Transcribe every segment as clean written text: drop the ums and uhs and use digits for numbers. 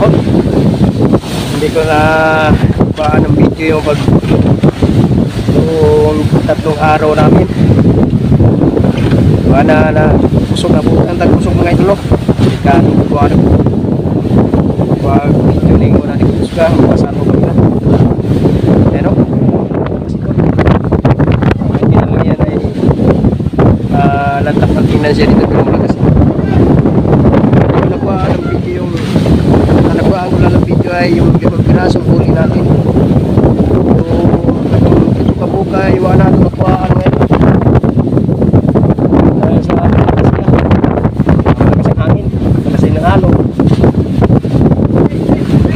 dahon. Hindi ko na paan ng video yung tatlong araw namin. Na kusog na po ang tagkusog mga idolo. Kanong kukuha ko pag video na yung natin kusog ka mapasan mo kami na pero hindi naman yan ay lantak ng tingnan siya dito pero malakas nakuha ng video yung nakuha ko lang ng video ay yung pinasong huli natin yung ito kabuka iwan natin nakuha ngayon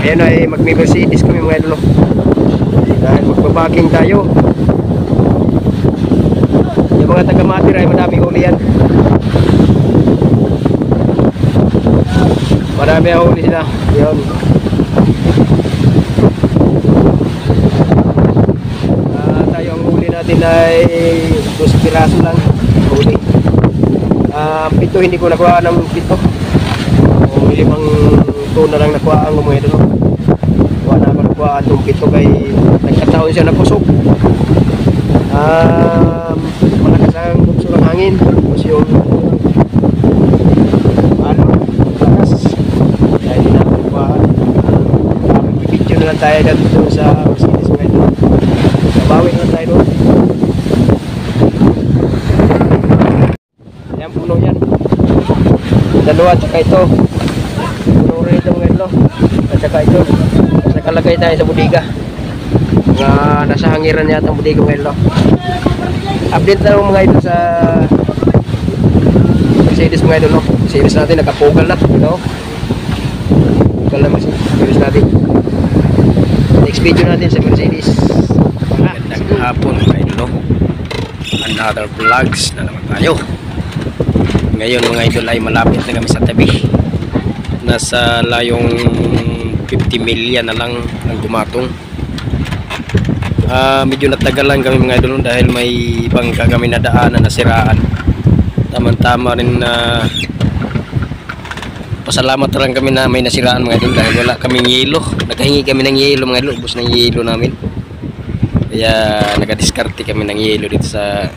ayan ay magmi-Mercedes kami mga idolo dahil magbabaking tayo. Yung mga taga-Matir ay madaming huli yan, marami ang huli sila. Yun tayo ang huli natin ay 12 piraso lang huli. 7 hindi ko nakuha ng 7 o 5 tuna lang nakuha ang mga idolo. Wala na nakuha itong 7 kay nagkataon siya na kusog. Malakas ang bukso ng hangin tapos yung lakas kaya hindi natin nakuha. Mag-video na lang tayo dito sa Mercedes mga idolo. Nabawi na lang tayo doon. Ayan puno yan, dalawa tsaka ito puno rin ito mga idolo at saka ito. Nakalagay tayo sa bodega nga nasa hangiran yata ang bodega mga idolo. Update na mga idolo sa Mercedes mga idolo. Mercedes natin nakapugal na, you know? Pugal na Mercedes natin. Next video natin sa Mercedes. Magandang hapon mga idolo, another vlogs na naman tayo. Ngayon mga idol ay malapit na kami sa tabi. Nasa layong 50 milya na lang ang gumatong. Medyo natagalan kami mga idol dahil may bangka kami na daanan na siraan. Tama-tama rin na pasalamat lang kami na may nasiraan mga idol dahil wala kaming yelo. Nagkahingi kami ng yelo mga idol, ubos ng yelo namin. Kaya nagadiskarte kami ng yelo dito sa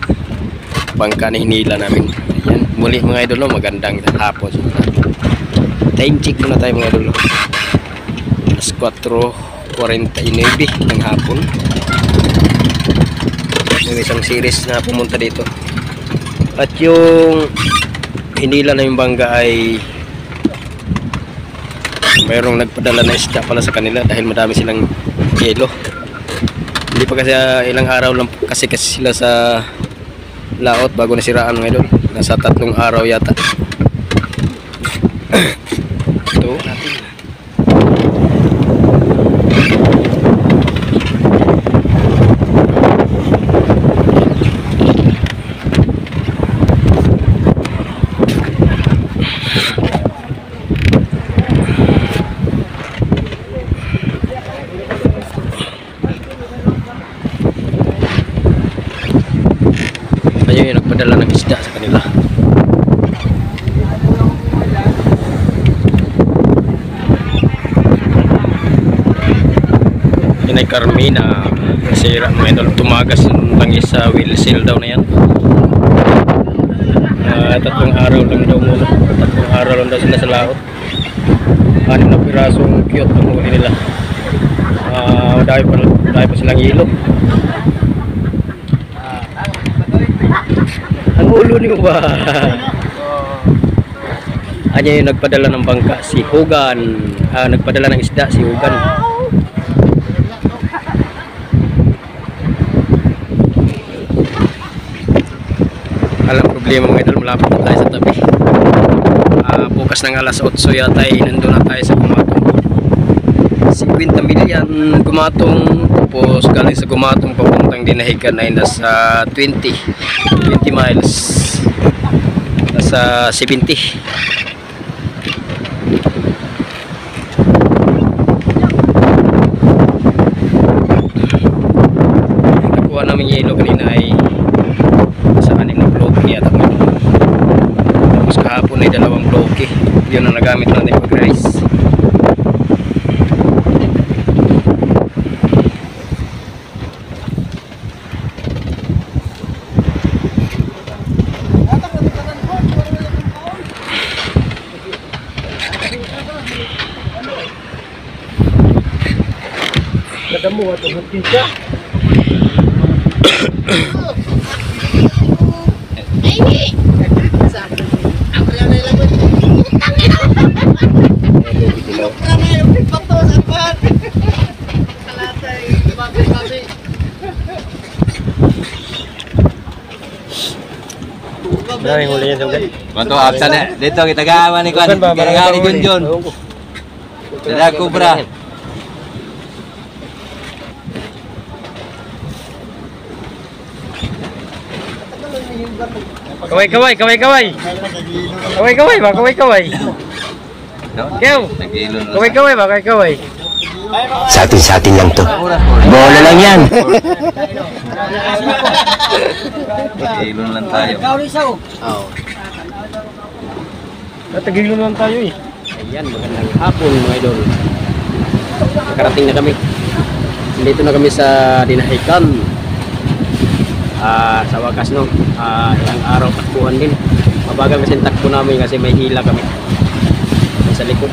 bangka na hinila namin. Ayan, muli mga idol, magandang hapon. Time check muna tayo mga idol. Alas 4:49 ng hapon. May isang series na pumunta dito. At yung hinila na yung bangka ay mayroong nagpadala na isda pala sa kanila dahil madami silang yelo. Hindi pa kasi ilang araw lang kasi sila sa laot bago nasiraan mga idol. Nasa 3 araw yata. Ito natin. Ayun yung nagpadala ng isda sa kanila. Yan ay Carmina nasira mga idol. Tumagas lang sa wheel seal daw na yan. 3 araw lang daw muna. 3 araw lang daw sila sa laot. 6 na pirasong cute ang huli nila. Dahil pa silang yelo. Ang ulo niyo ba? Anya yung nagpadala ng bangka, si Hogan. Nagpadala ng isda, si Hogan. Alam problema mga idol, malapit na tayo sa tabi. Bukas ng alas 8 yata ay nandun na tayo sa Gumatong. 50 milyan Gumatong, tapos galing sa Gumatong papuntang Dinahican ay nasa 20 miles, nasa 70. Nakuha namin yelo kanina ay sa 6 na bloke yata. Tapos kahapon ay 2 bloke, yun ang nagamit natin pag rice. Maraming huli yan, Sugad. Kung absan na, dito kita gawa ni Kwan. Gawa ni Junjun. Dada kubra. Kaway, kaway, kaway, kaway. Kaway, kaway ba? Kaway, kaway. Kew. Nagilon lang. Kaway, kaway ba? Kaway, kaway. Sa atin lang to. Bola lang yan. Nagilon lang tayo. Oo. Natagilon lang tayo eh. Ayan, magandang hapon mga idol. Nakarating na kami. Dito na kami sa Dinahican. Sa wakas no, ilang araw takbuhan din. Mabagal kasi takbo namin kasi may hila kami sa likod.